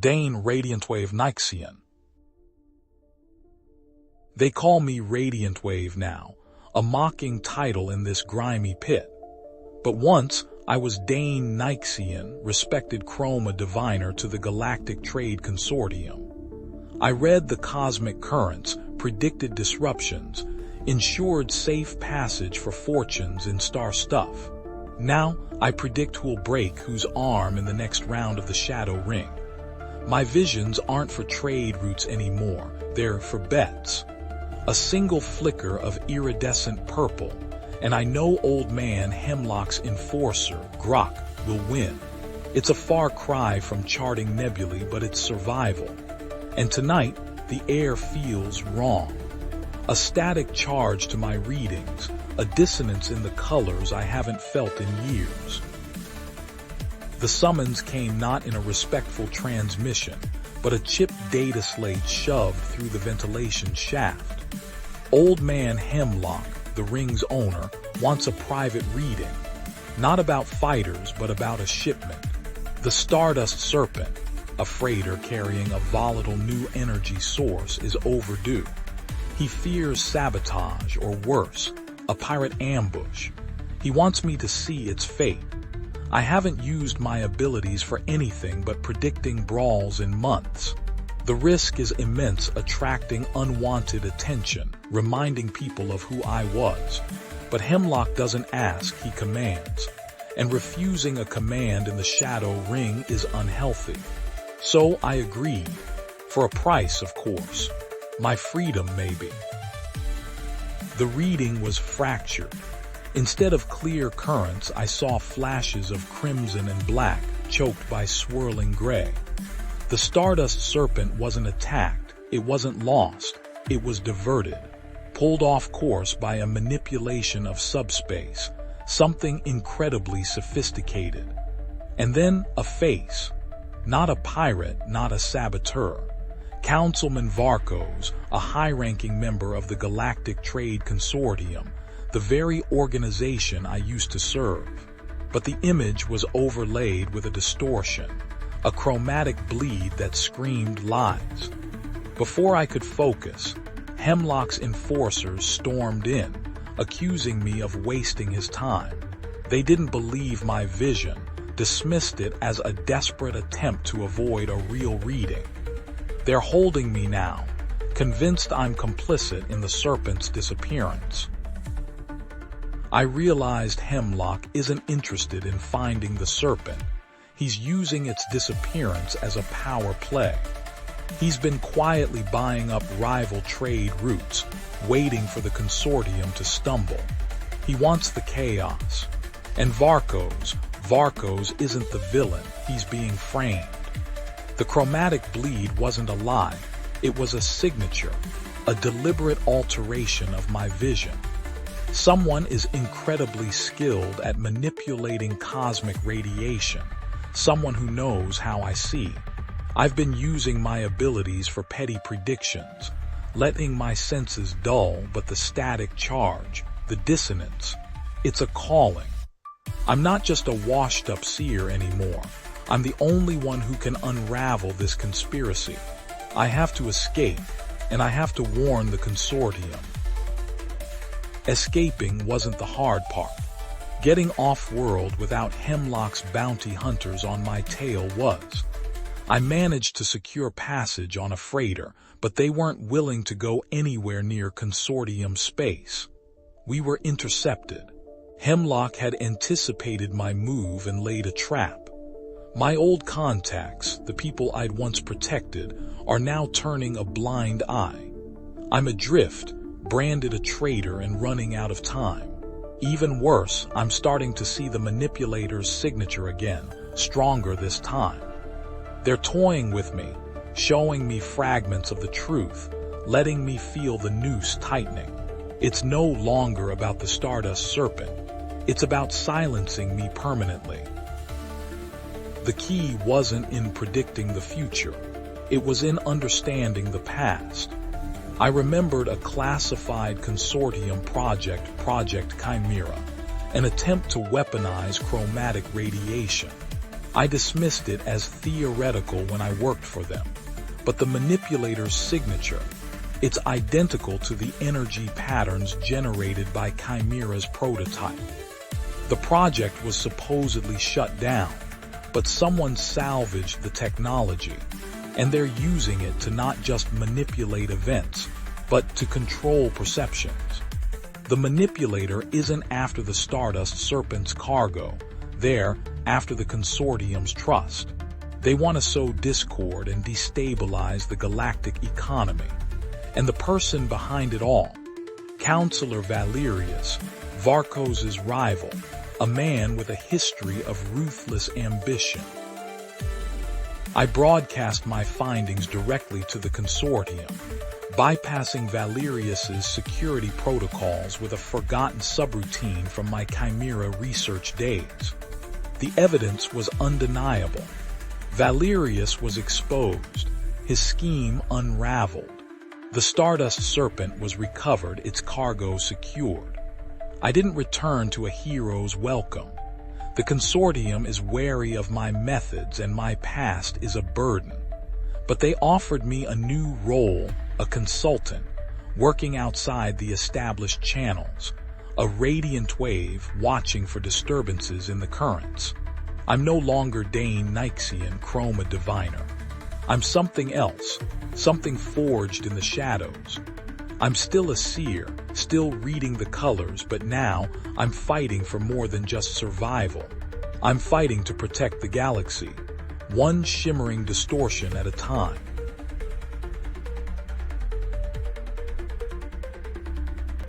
Dain Radiantwave Nyxian. They call me Radiantwave now, a mocking title in this grimy pit. But once, I was Dain Nyxian, respected chroma diviner to the Galactic Trade Consortium. I read the cosmic currents, predicted disruptions, ensured safe passage for fortunes in star stuff. Now, I predict who'll break whose arm in the next round of the Shadow Ring. My visions aren't for trade routes anymore, they're for bets. A single flicker of iridescent purple, and I know old man Hemlock's enforcer, Grok, will win. It's a far cry from charting nebulae, but it's survival. And tonight, the air feels wrong. A static charge to my readings, a dissonance in the colors I haven't felt in years. The summons came not in a respectful transmission, but a chipped data slate shoved through the ventilation shaft. Old man Hemlock, the ring's owner, wants a private reading, not about fighters, but about a shipment. The Stardust Serpent, a freighter carrying a volatile new energy source, is overdue. He fears sabotage, or worse, a pirate ambush. He wants me to see its fate. I haven't used my abilities for anything but predicting brawls in months. The risk is immense, attracting unwanted attention, reminding people of who I was. But Hemlock doesn't ask, he commands. And refusing a command in the Shadow Ring is unhealthy. So I agreed. For a price, of course. My freedom, maybe. The reading was fractured. Instead of clear currents, I saw flashes of crimson and black, choked by swirling gray. The Stardust Serpent wasn't attacked, it wasn't lost, it was diverted, pulled off course by a manipulation of subspace, something incredibly sophisticated. And then a face. Not a pirate, not a saboteur. Councilman Varkos, a high-ranking member of the Galactic Trade Consortium, the very organization I used to serve. But the image was overlaid with a distortion, a chromatic bleed that screamed lies. Before I could focus, Hemlock's enforcers stormed in, accusing me of wasting his time. They didn't believe my vision, dismissed it as a desperate attempt to avoid a real reading. They're holding me now, convinced I'm complicit in the serpent's disappearance. I realized Hemlock isn't interested in finding the serpent. He's using its disappearance as a power play. He's been quietly buying up rival trade routes, waiting for the consortium to stumble. He wants the chaos. And Varkos isn't the villain, he's being framed. The chromatic bleed wasn't a lie, it was a signature, a deliberate alteration of my vision. Someone is incredibly skilled at manipulating cosmic radiation, someone who knows how I see. I've been using my abilities for petty predictions, letting my senses dull, but the static charge, the dissonance, it's a calling. I'm not just a washed-up seer anymore. I'm the only one who can unravel this conspiracy. I have to escape, and I have to warn the consortium. Escaping wasn't the hard part. Getting off-world without Hemlock's bounty hunters on my tail was. I managed to secure passage on a freighter, but they weren't willing to go anywhere near consortium space. We were intercepted. Hemlock had anticipated my move and laid a trap. My old contacts, the people I'd once protected, are now turning a blind eye. I'm adrift, branded a traitor and running out of time. Even worse, I'm starting to see the manipulator's signature again, stronger this time. They're toying with me, showing me fragments of the truth, letting me feel the noose tightening. It's no longer about the Stardust Serpent. It's about silencing me permanently. The key wasn't in predicting the future. It was in understanding the past. I remembered a classified consortium project, Project Chimera, an attempt to weaponize chromatic radiation. I dismissed it as theoretical when I worked for them, but the manipulator's signature, it's identical to the energy patterns generated by Chimera's prototype. The project was supposedly shut down, but someone salvaged the technology, and they're using it to not just manipulate events, but to control perceptions. The manipulator isn't after the Stardust Serpent's cargo, they're after the consortium's trust. They want to sow discord and destabilize the galactic economy. And the person behind it all, Counselor Valerius, Varkos's rival, a man with a history of ruthless ambition. I broadcast my findings directly to the consortium, bypassing Valerius's security protocols with a forgotten subroutine from my Chimera research days. The evidence was undeniable. Valerius was exposed, his scheme unraveled. The Stardust Serpent was recovered, its cargo secured. I didn't return to a hero's welcome. The consortium is wary of my methods and my past is a burden. But they offered me a new role, a consultant, working outside the established channels, a Radiantwave watching for disturbances in the currents. I'm no longer Dain Nyxian Chroma Diviner. I'm something else, something forged in the shadows. I'm still a seer, still reading the colors, but now I'm fighting for more than just survival. I'm fighting to protect the galaxy, one shimmering distortion at a time.